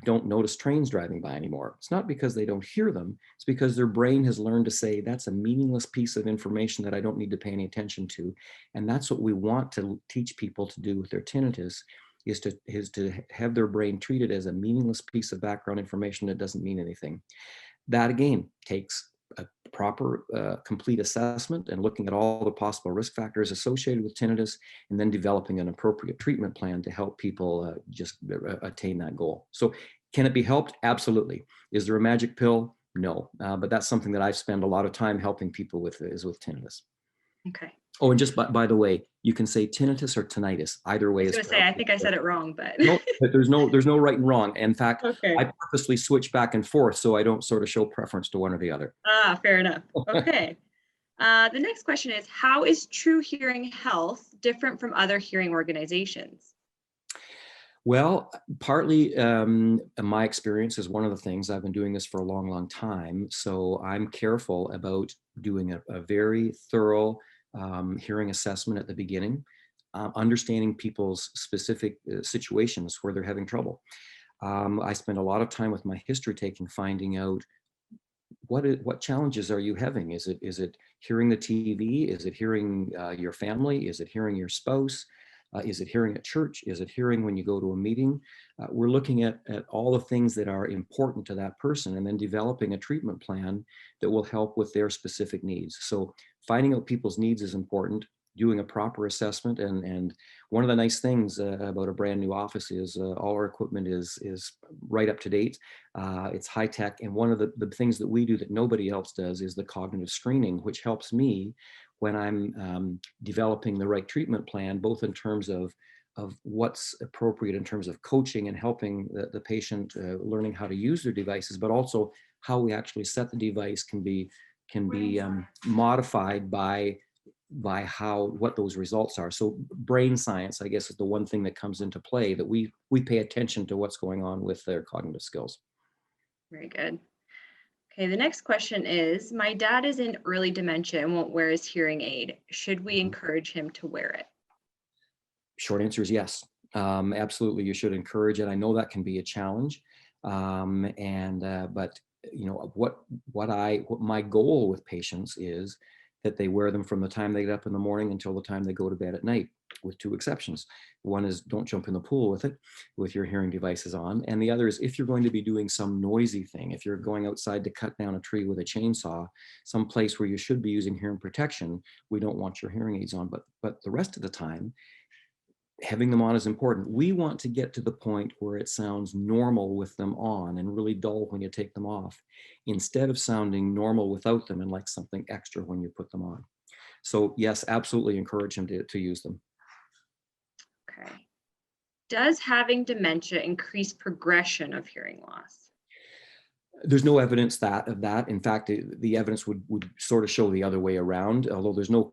don't notice trains driving by anymore. It's not because they don't hear them. It's because their brain has learned to say, that's a meaningless piece of information that I don't need to pay any attention to. And that's what we want to teach people to do with their tinnitus, is to have their brain treated as a meaningless piece of background information that doesn't mean anything. That again takes a proper complete assessment and looking at all the possible risk factors associated with tinnitus, and then developing an appropriate treatment plan to help people just attain that goal. So can it be helped? Absolutely. Is there a magic pill? No, but that's something that I've spent a lot of time helping people with, is with tinnitus. Okay. Oh, and just by the way, you can say tinnitus or tinnitus. Either way I was is going to say, I think I said it wrong, but. no, but there's no right and wrong. In fact, Okay. I purposely switch back and forth so I don't sort of show preference to one or the other. Ah, fair enough. Okay. The next question is, how is True Hearing Health different from other hearing organizations? Well, partly my experience is one of the things. I've been doing this for a long, long time. So I'm careful about doing a very thorough hearing assessment at the beginning, understanding people's specific situations where they're having trouble. I spend a lot of time with my history taking, finding out what challenges are you having? Is it hearing the TV? Is it hearing your family? Is it hearing your spouse? Is it hearing at church? Is it hearing when you go to a meeting? We're looking at all the things that are important to that person, and then developing a treatment plan that will help with their specific needs. So finding out people's needs is important, doing a proper assessment. And one of the nice things about a brand new office is all our equipment is right up to date. It's high tech. And one of the things that we do that nobody else does is the cognitive screening, which helps me when I'm developing the right treatment plan, both in terms of what's appropriate in terms of coaching and helping the patient learning how to use their devices, but also how we actually set the device can be modified by what those results are. So brain science, I guess, is the one thing that comes into play, that we pay attention to what's going on with their cognitive skills. Very good. Okay, the next question is, my dad is in early dementia and won't wear his hearing aid. Should we encourage him to wear it? Short answer is yes. Absolutely, you should encourage it. I know that can be a challenge, but you know what my goal with patients is that they wear them from the time they get up in the morning until the time they go to bed at night, with two exceptions. One is don't jump in the pool with your hearing devices on. And the other is if you're going to be doing some noisy thing, if you're going outside to cut down a tree with a chainsaw, some place where you should be using hearing protection, we don't want your hearing aids on. But the rest of the time, having them on is important. We want to get to the point where it sounds normal with them on and really dull when you take them off, instead of sounding normal without them and like something extra when you put them on. So yes, absolutely encourage them to use them. Okay. Does having dementia increase progression of hearing loss? There's no evidence of that. In fact, the evidence would sort of show the other way around, although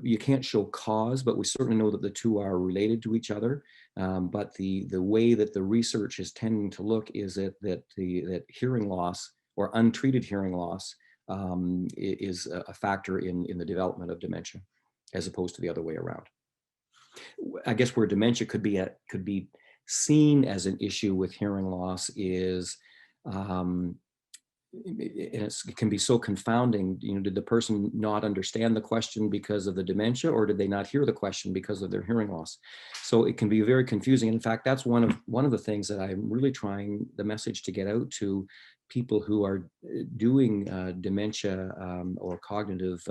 you can't show cause, but we certainly know that the two are related to each other. But the way that the research is tending to look is that hearing loss or untreated hearing loss is a factor in the development of dementia, as opposed to the other way around. I guess where dementia could be seen as an issue with hearing loss is, it can be so confounding. You know, did the person not understand the question because of the dementia, or did they not hear the question because of their hearing loss? So it can be very confusing. In fact, that's one of the things that I'm really trying the message to get out to people who are doing dementia or cognitive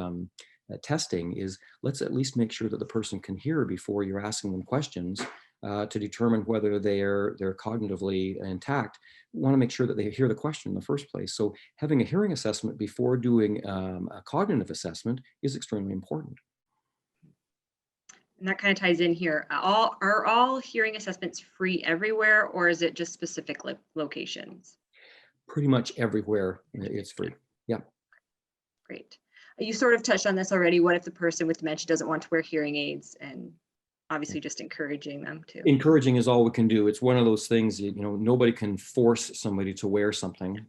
testing is, let's at least make sure that the person can hear before you're asking them questions to determine whether they're cognitively intact. Want to make sure that they hear the question in the first place. So having a hearing assessment before doing a cognitive assessment is extremely important. And that kind of ties in here. Are all hearing assessments free everywhere, or is it just specific locations? Pretty much everywhere it's free. Yeah. Great. You sort of touched on this already. What if the person with dementia doesn't want to wear hearing aids, and obviously just encouraging them to? Encouraging is all we can do. It's one of those things, you know, nobody can force somebody to wear something,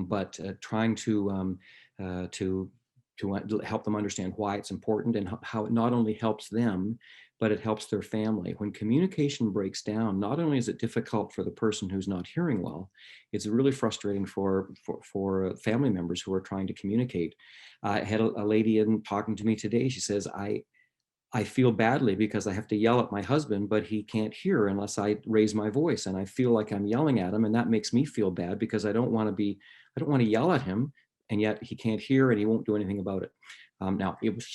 but trying to help them understand why it's important and how it not only helps them, but it helps their family. When communication breaks down, not only is it difficult for the person who's not hearing well, it's really frustrating for family members who are trying to communicate. I had a lady in talking to me today. She says, I feel badly because I have to yell at my husband, but he can't hear unless I raise my voice. And I feel like I'm yelling at him. And that makes me feel bad because I don't want to yell at him. And yet he can't hear and he won't do anything about it. Now it was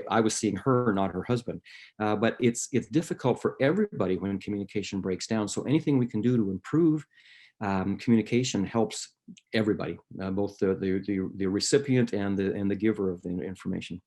I was seeing her, not her husband. But it's difficult for everybody when communication breaks down. So anything we can do to improve communication helps everybody, both the recipient and the giver of the information.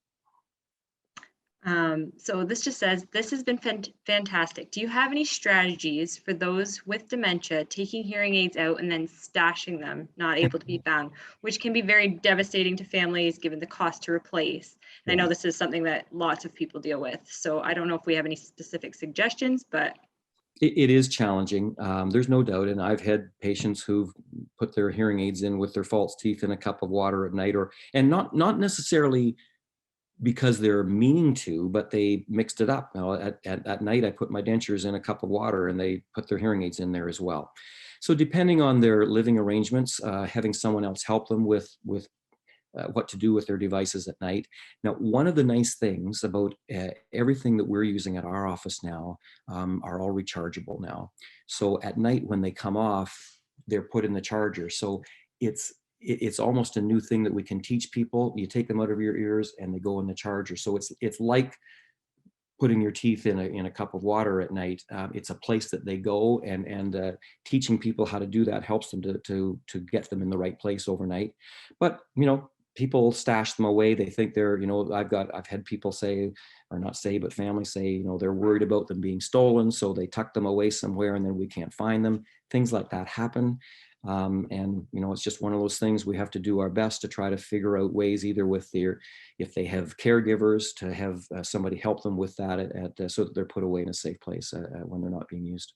So this just says, this has been fantastic. Do you have any strategies for those with dementia taking hearing aids out and then stashing them, not able to be found, which can be very devastating to families given the cost to replace? And I know this is something that lots of people deal with. So I don't know if we have any specific suggestions, but it is challenging. There's no doubt. And I've had patients who've put their hearing aids in with their false teeth in a cup of water at night, and not necessarily because they're meaning to, but they mixed it up. Now, at night, I put my dentures in a cup of water and they put their hearing aids in there as well. So depending on their living arrangements, having someone else help them with what to do with their devices at night. Now, one of the nice things about everything that we're using at our office now are all rechargeable now. So at night when they come off, they're put in the charger. So it's almost a new thing that we can teach people. You take them out of your ears and they go in the charger. So it's like putting your teeth in a cup of water at night. It's a place that they go, and teaching people how to do that helps them to get them in the right place overnight. But people stash them away. They think they're, I've had people say, or not say, but families say, they're worried about them being stolen, so they tuck them away somewhere and then we can't find them. Things like that happen. And it's just one of those things we have to do our best to try to figure out ways, either with if they have caregivers, to have somebody help them with that so that they're put away in a safe place when they're not being used.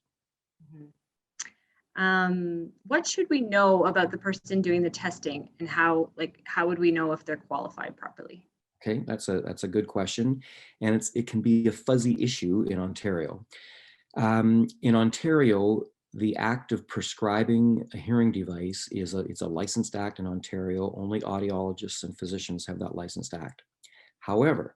What should we know about the person doing the testing, and how would we know if they're qualified properly? Okay, that's a good question, and it can be a fuzzy issue in Ontario. In Ontario, the act of prescribing a hearing device it's a licensed act in Ontario. Only audiologists and physicians have that licensed act. However,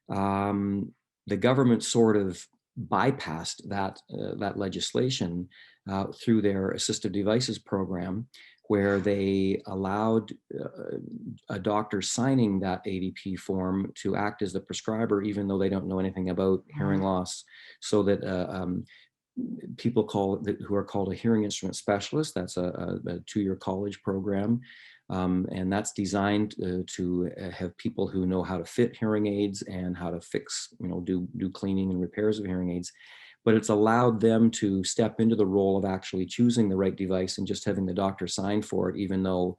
the government sort of bypassed that legislation through their assistive devices program, where they allowed a doctor signing that ADP form to act as the prescriber, even though they don't know anything about hearing loss, so that people who are called a hearing instrument specialist. That's a 2-year college program. And that's designed to have people who know how to fit hearing aids and how to fix, do cleaning and repairs of hearing aids. But it's allowed them to step into the role of actually choosing the right device and just having the doctor sign for it, even though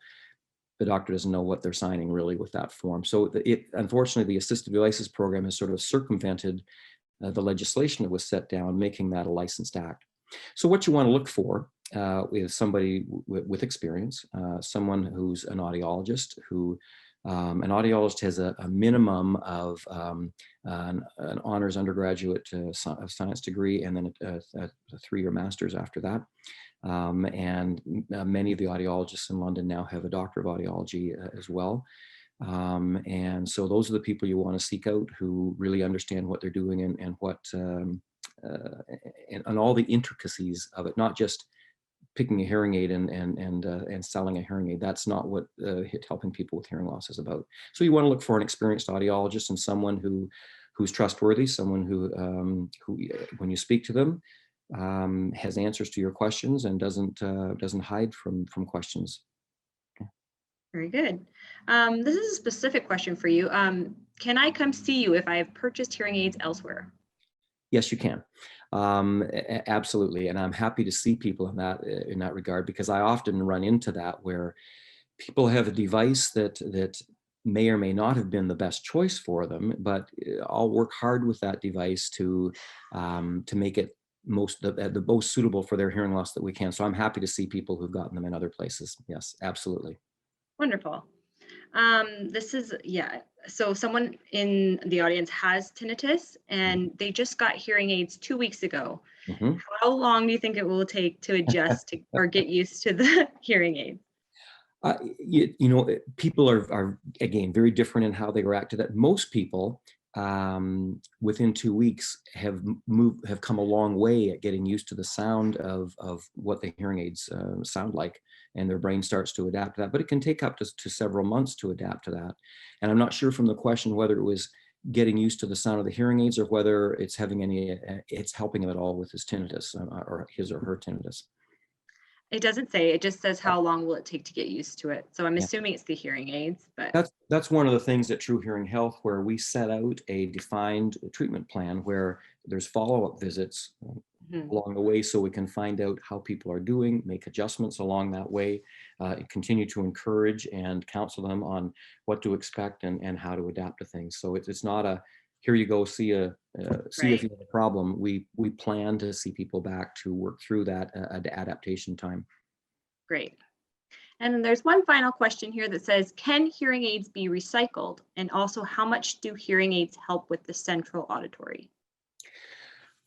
the doctor doesn't know what they're signing really with that form. So unfortunately, the assistive devices program has sort of circumvented the legislation that was set down, making that a licensed act. So what you want to look for is somebody with experience, someone who's an audiologist. An audiologist has a minimum of an honors undergraduate science degree, and then a 3-year master's after that. And many of the audiologists in London now have a Doctor of Audiology as well. And so those are the people you want to seek out, who really understand what they're doing and what and all the intricacies of it, not just picking a hearing aid and selling a hearing aid. That's not what helping people with hearing loss is about. So you want to look for an experienced audiologist and someone who's trustworthy, someone who when you speak to them, has answers to your questions and doesn't hide from questions. Very good. This is a specific question for you. Can I come see you if I have purchased hearing aids elsewhere? Yes, you can. Absolutely. And I'm happy to see people in that regard, because I often run into that, where people have a device that may or may not have been the best choice for them, but I'll work hard with that device to make it the most suitable for their hearing loss that we can. So I'm happy to see people who've gotten them in other places. Yes, absolutely. Wonderful. This is, yeah. So someone in the audience has tinnitus and they just got hearing aids 2 weeks ago. Mhm. How long do you think it will take to adjust to, or get used to the hearing aid? People are again very different in how they react to that. Most people within 2 weeks have come a long way at getting used to the sound of what the hearing aids sound like, and their brain starts to adapt to that. But it can take up to several months to adapt to that. And I'm not sure from the question whether it was getting used to the sound of the hearing aids or whether it's having it's helping him at all with his tinnitus or his or her tinnitus. It doesn't say, it just says how long will it take to get used to it. So I'm Yeah. assuming it's the hearing aids, but That's one of the things at True Hearing Health, where we set out a defined treatment plan where there's follow-up visits mhm, along the way so we can find out how people are doing, make adjustments along that way, continue to encourage and counsel them on what to expect and how to adapt to things. So it's not a, here you go, see if right, you have a problem. We plan to see people back to work through that adaptation time. great. And then there's one final question here that says, can hearing aids be recycled? And also, how much do hearing aids help with the central auditory?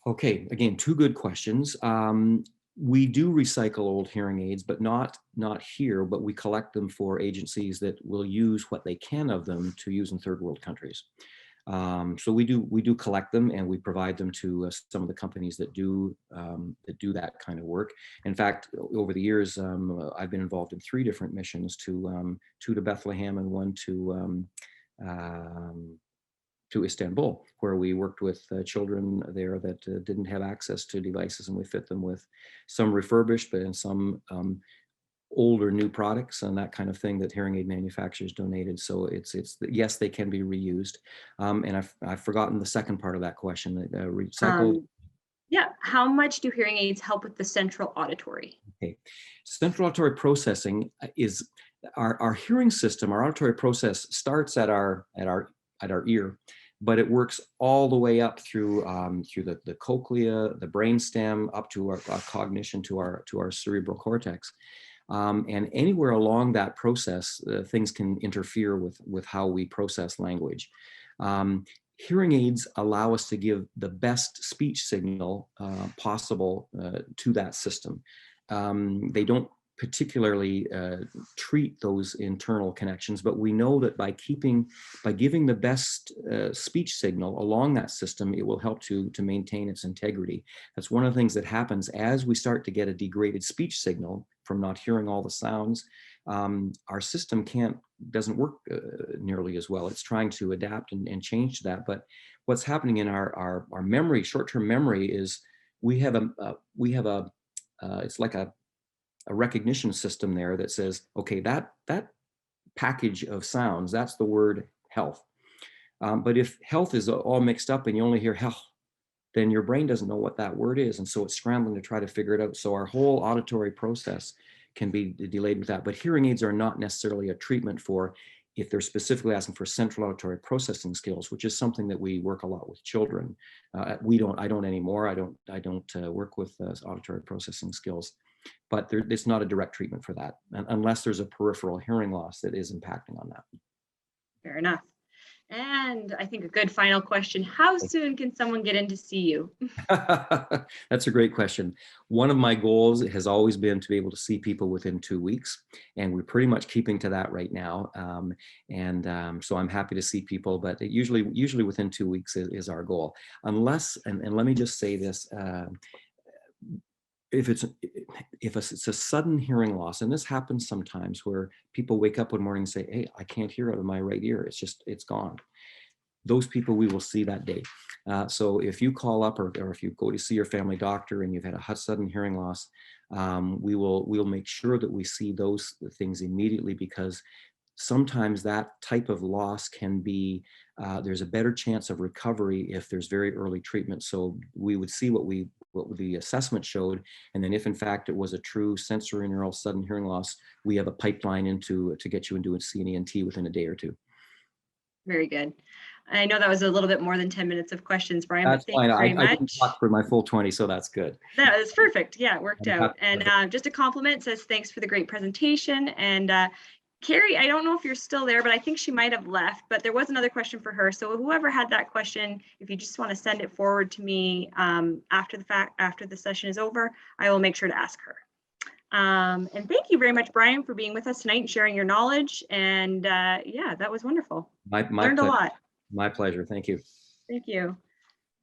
Okay, again, two good questions. We do recycle old hearing aids, but not here, but we collect them for agencies that will use what they can of them to use in third world countries. So we do collect them, and we provide them to some of the companies that do that kind of work. In fact, over the years, I've been involved in 3 different missions, two to Bethlehem and one to Istanbul, where we worked with children there that didn't have access to devices, and we fit them with some refurbished, but in some older new products and that kind of thing that hearing aid manufacturers donated. So it's yes, they can be reused. And I've forgotten the second part of that question. Recycled. Yeah, how much do hearing aids help with the central auditory? Okay, central auditory processing is our hearing system. Our auditory process starts at our ear, but it works all the way up through the cochlea, the brainstem, up to our cognition, to our cerebral cortex. And anywhere along that process, things can interfere with how we process language. Hearing aids allow us to give the best speech signal possible to that system. They don't particularly treat those internal connections, but we know that by giving the best speech signal along that system, it will help to maintain its integrity. That's one of the things that happens as we start to get a degraded speech signal from not hearing all the sounds. Our system doesn't work nearly as well. It's trying to adapt and change to that. But what's happening in our memory, short-term memory, is we have it's like a recognition system there that says, okay, that package of sounds, that's the word health. But if health is all mixed up and you only hear health, then your brain doesn't know what that word is. And so it's scrambling to try to figure it out. So our whole auditory process can be delayed with that. But hearing aids are not necessarily a treatment for if they're specifically asking for central auditory processing skills, which is something that we work a lot with children. I don't anymore. I don't work with auditory processing skills, but it's not a direct treatment for that, unless there's a peripheral hearing loss that is impacting on that. Fair enough. And I think a good final question, how soon can someone get in to see you? That's a great question. One of my goals has always been to be able to see people within 2 weeks, and we're pretty much keeping to that right now. So I'm happy to see people, but usually within 2 weeks is our goal. Unless, and let me just say this, if it's a sudden hearing loss, and this happens sometimes where people wake up one morning and say, hey, I can't hear out of my right ear. It's gone. Those people we will see that day. So if you call up or if you go to see your family doctor and you've had a sudden hearing loss, we'll make sure that we see those things immediately, because sometimes that type of loss can be, there's a better chance of recovery if there's very early treatment. So we would see what the assessment showed, and then if in fact it was a true sensorineural sudden hearing loss, we have a pipeline to get you into see an ENT within a day or 2. Very good. I know that was a little bit more than 10 minutes of questions, Brian, That's but thank fine. you very I didn't much. talk for my full 20, so that's good. That is perfect. Yeah, it worked I'm out. happy. And just a compliment, says thanks for the great presentation, and Carrie, I don't know if you're still there, but I think she might have left, but there was another question for her. So whoever had that question, if you just want to send it forward to me after the session is over, I will make sure to ask her. And thank you very much, Brian, for being with us tonight and sharing your knowledge. And yeah, that was wonderful. My Learned a pleasure. lot. My pleasure. Thank you. Thank you.